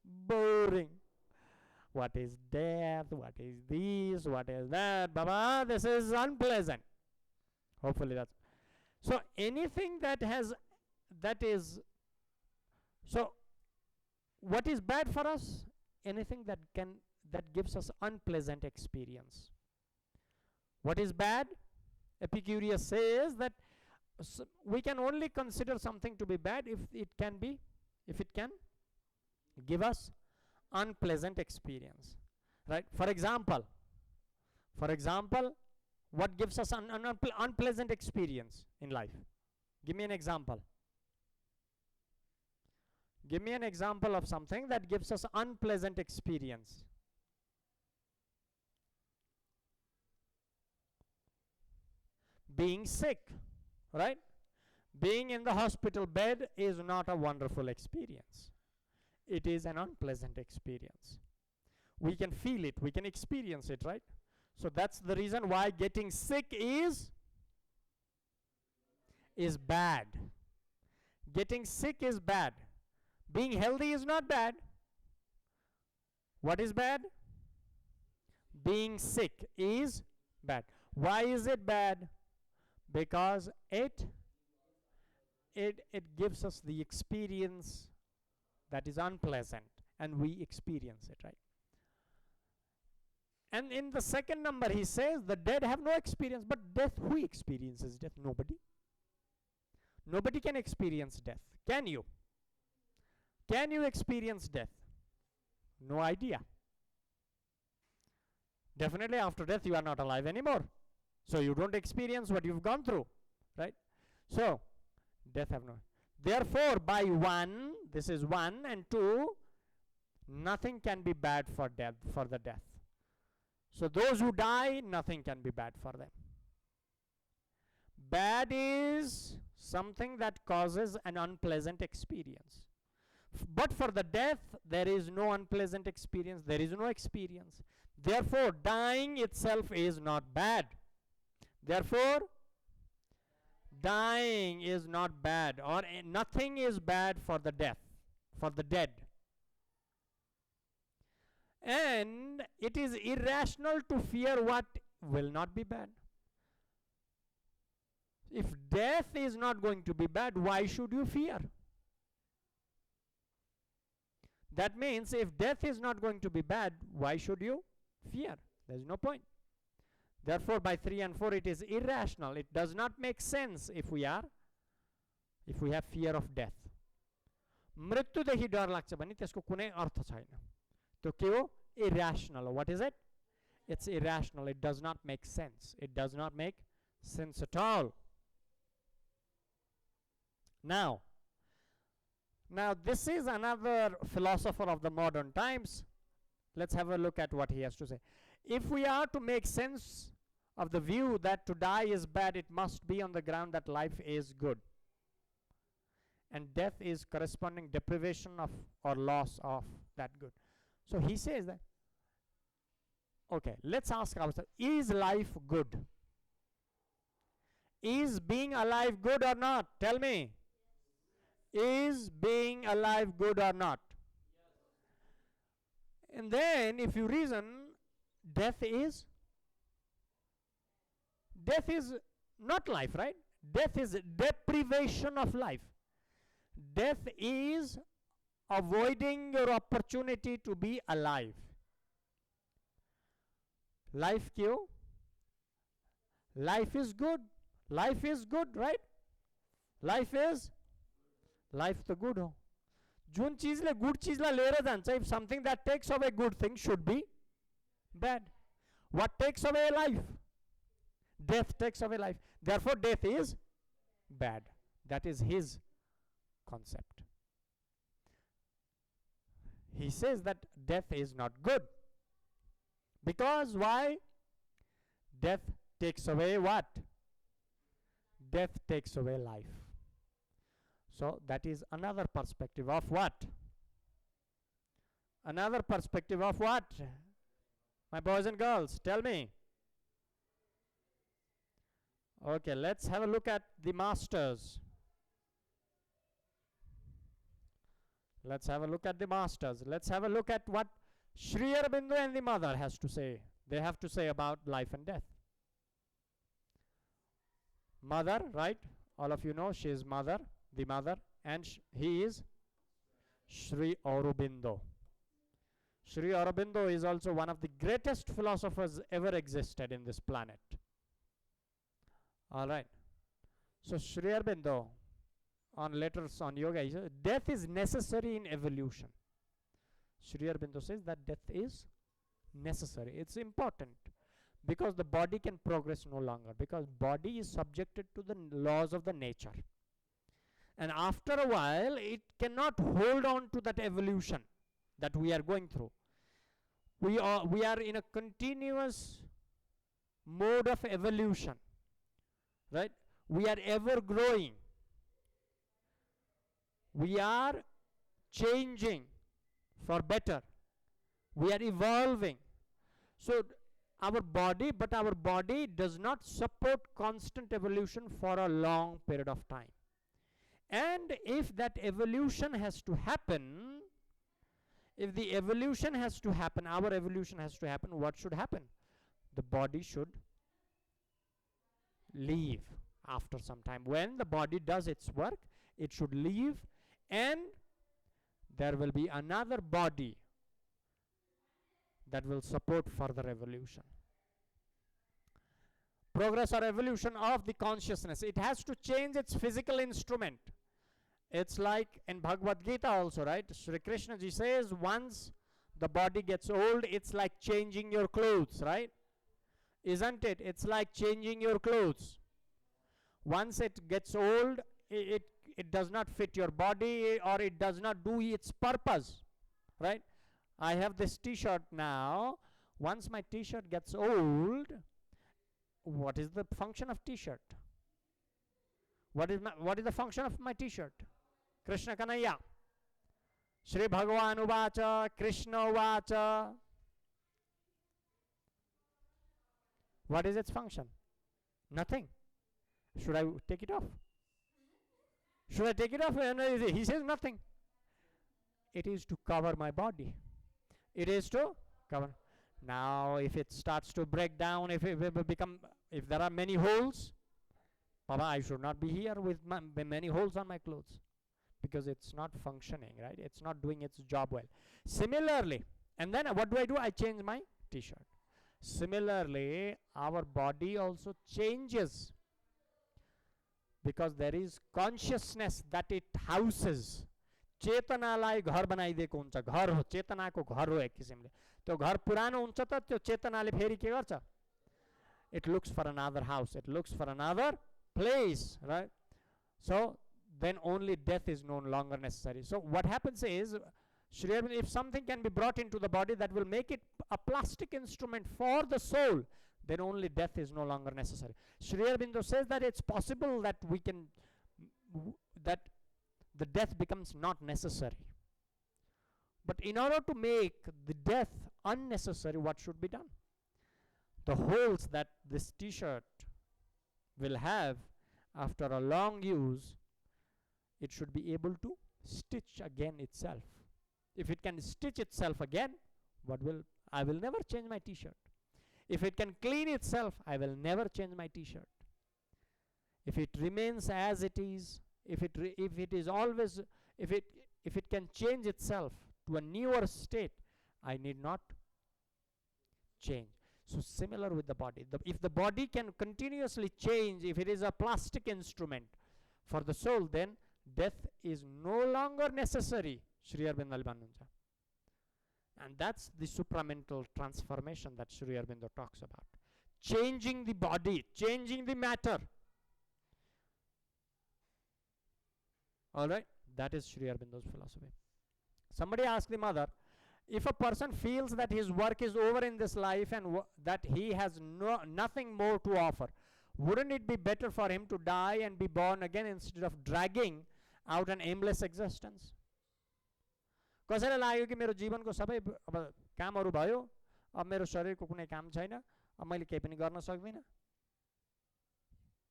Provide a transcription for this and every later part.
Boring. What is death? What is this? What is that? Baba, this is unpleasant. Hopefully that's so. Anything that has that is so. What is bad for us? Anything that gives us unpleasant experience. What is bad? Epicurus says that we can only consider something to be bad if it can give us unpleasant experience, right? For example, what gives us an unpleasant experience in life? Give me an example. Give me an example of something that gives us unpleasant experience. Being sick, right? Being in the hospital bed is not a wonderful experience. It is an unpleasant experience. We can feel it, we can experience it, right? So that's the reason why getting sick is bad. Getting sick is bad. Being healthy is not bad. What is bad? Being sick is bad. Why is it bad? Because it gives us the experience that is unpleasant, and we experience it, right? And in the second number he says the dead have no experience. But death, who experiences death? Nobody. Nobody can experience death. Can you? Can you experience death? No idea. Definitely after death you are not alive anymore, so you don't experience what you've gone through, right? So death have no. Therefore by 1, this is 1, and 2, nothing can be bad for the death. So those who die, nothing can be bad for them. Bad is something that causes an unpleasant experience. But for the death, there is no unpleasant experience, there is no experience. Therefore dying itself is not bad. Therefore dying is not bad, or nothing is bad for the dead. And it is irrational to fear what will not be bad. If death is not going to be bad, why should you fear? That means if death is not going to be bad, why should you fear? There is no point. Therefore by 3 and 4 it is irrational. It does not make sense if we have fear of death. मृत्युदेखि डर लाग्छ भने त्यसको कुनै अर्थ छैन. त्यो के हो? Irrational. What is it? It's irrational. It does not make sense. It does not make sense at all. Now this is another philosopher of the modern times. Let's have a look at what he has to say. If we are to make sense of the view that to die is bad, it must be on the ground that life is good, and death is corresponding deprivation of or loss of that good. So he says that, okay, let's ask ourselves, is life good? Is being alive good or not? Tell me. Is being alive good or not? Yes. And then if you reason, death is not life, right? Death is deprivation of life. Death is avoiding your opportunity to be alive. Life kyo? Life is good. Life is good, right? Life the good ho. जुन चीजले good चीजलाई लिएर जान्छ, if something that takes away good thing should be bad. What takes away life? Death takes away life. Therefore death is bad. That is his concept. He says that death is not good. Because why? Death takes away what? Death takes away life. So that is another perspective of what? Another perspective of what? My boys and girls, tell me. Okay, let's have a look at the masters. Let's have a look at the masters. Let's have a look at what Sri Aurobindo and the mother has to say. They have to say about life and death. Mother, right? All of you know she is mother, the mother, and he is Sri Aurobindo. Sri Aurobindo is also one of the greatest philosophers ever existed in this planet. All right. So Sri Aurobindo, on letters on yoga, he says, death is necessary in evolution. Sri Aurobindo says that death is necessary. It's important because the body can progress no longer, because body is subjected to the laws of the nature. And after a while, it cannot hold on to that evolution that we are going through. We are in a continuous mode of evolution, right? We are ever growing. We are changing for better. We are evolving. So our body does not support constant evolution for a long period of time. And if that evolution has to happen, if the evolution has to happen, our evolution has to happen, what should happen? The body should leave after some time. When the body does its work, it should leave, and there will be another body that will support further evolution. Progress or evolution of the consciousness. It has to change its physical instrument. It's like in Bhagavad Gita also, right? Sri Krishna ji says, once the body gets old, it's like changing your clothes, right? Isn't it? It's like changing your clothes. Once it gets old, it does not fit your body, or it does not do its purpose, right? I have this t-shirt now. Once my t-shirt gets old, what is the function of t-shirt? What is the function of my t-shirt? Krishna Kanaya. Shri Bhagavan Uvacha, Krishna Uvacha. What is its function? Nothing. Should I take it off? Should I take it off? He says nothing. It is to cover my body. It is to cover. Now, if it starts to break down, if there are many holes, Baba, I should not be here with many holes on my clothes, because it's not functioning, right? It's not doing its job well. Similarly, and then what do? I change my t-shirt. Similarly, our body also changes, because there is consciousness that it houses. चेतनालाई घर बनाइदिएको हुन्छ. घर हो, चेतनाको घर हो एक किसिमले. त्यो घर पुरानो हुन्छ त त्यो चेतनाले फेरि के गर्छ? It looks for another house. It looks for another place, right? So then only death is no longer necessary. So what happens is, if something can be brought into the body that will make it a plastic instrument for the soul, then only death is no longer necessary. Sri Aurobindo says that it's possible that we can, that the death becomes not necessary. But in order to make the death unnecessary, what should be done? The holes that this t-shirt will have after a long use, it should be able to stitch again itself. If it can stitch itself again, I will never change my t-shirt. If it can clean itself, I will never change my t-shirt. If it remains as it is, if it can change itself to a newer state, I need not change. So similar with the body. If the body can continuously change, if it is a plastic instrument for the soul, then death is no longer necessary. Sri Aurobindo Albanunja. And that's the supramental transformation that Sri Aurobindo talks about. Changing the body, changing the matter. Alright, that is Sri Aurobindo's philosophy. Somebody asked the mother, if a person feels that his work is over in this life and that he has nothing more to offer, wouldn't it be better for him to die and be born again instead of dragging out an aimless existence? कसैलाई लाग्यो कि मेरो जीवनको सबै अब कामहरु भयो, अब मेरो शरीरको कुनै काम छैन, अब मैले केही पनि गर्न सक्दिन.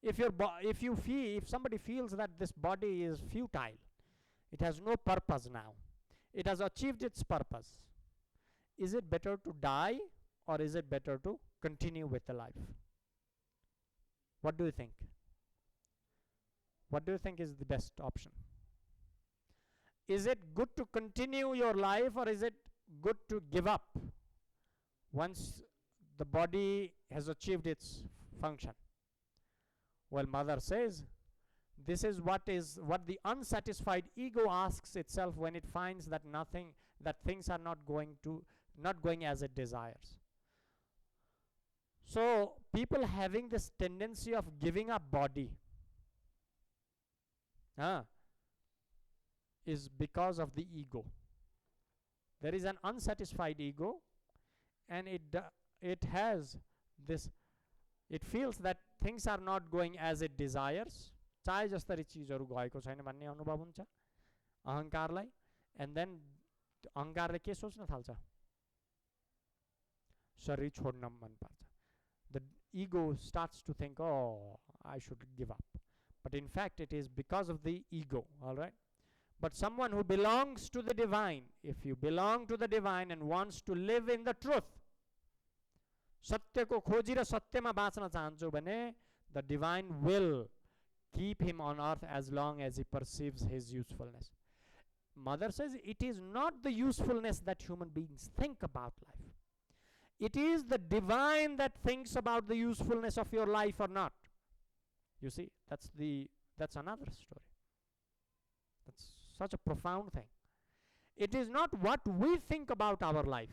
If somebody feels that this body is futile, it has no purpose now, it has achieved its purpose. Is it better to die, or is it better to continue with the life? What do you think? What do you think is the best option? Is it good to continue your life, or is it good to give up once the body has achieved its function? Well, Mother says this is what the unsatisfied ego asks itself when it finds that things are not going as it desires. So people having this tendency of giving up body is because of the ego. There is an unsatisfied ego, and it has this, it feels that things are not going as it desires. चाहे जस्तरी चीजहरु गएको छैन भन्ने अनुभव हुन्छ अहंकारलाई, and then अहंकारले के सोच्न थाल्छ? शरीर छोड्न मन पर्छ. The ego starts to think, oh, I should give up. But in fact, it is because of the ego, all right? But someone who belongs to the divine, if you belong to the divine and wants to live in the truth, सत्यको खोजी र सत्यमा बाँच्न चाहन्छु भने, the divine will keep him on earth as long as he perceives his usefulness. Mother says it is not the usefulness that human beings think about life. It is the divine that thinks about the usefulness of your life or not. You see, that's another story. That's such a profound thing. It is not what we think about our life,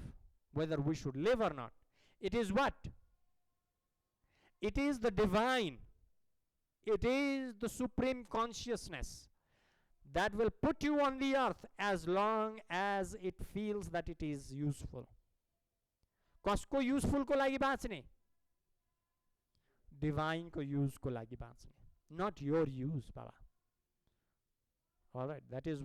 whether we should live or not. It is what? It is the divine. It is the supreme consciousness that will put you on the earth as long as it feels that it is useful. कसको useful को लागि बाँच्ने? Divine को use को लागि बाँच्ने. Not your use, Baba. All right, that is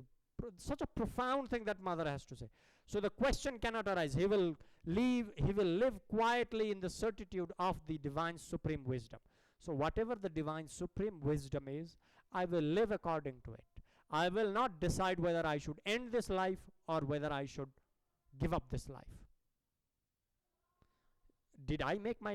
such a profound thing that Mother has to say. So the question cannot arise. He will live quietly in the certitude of the divine supreme wisdom. So whatever the divine supreme wisdom is, I will live according to it. I will not decide whether I should end this life or whether I should give up this life. Did I make my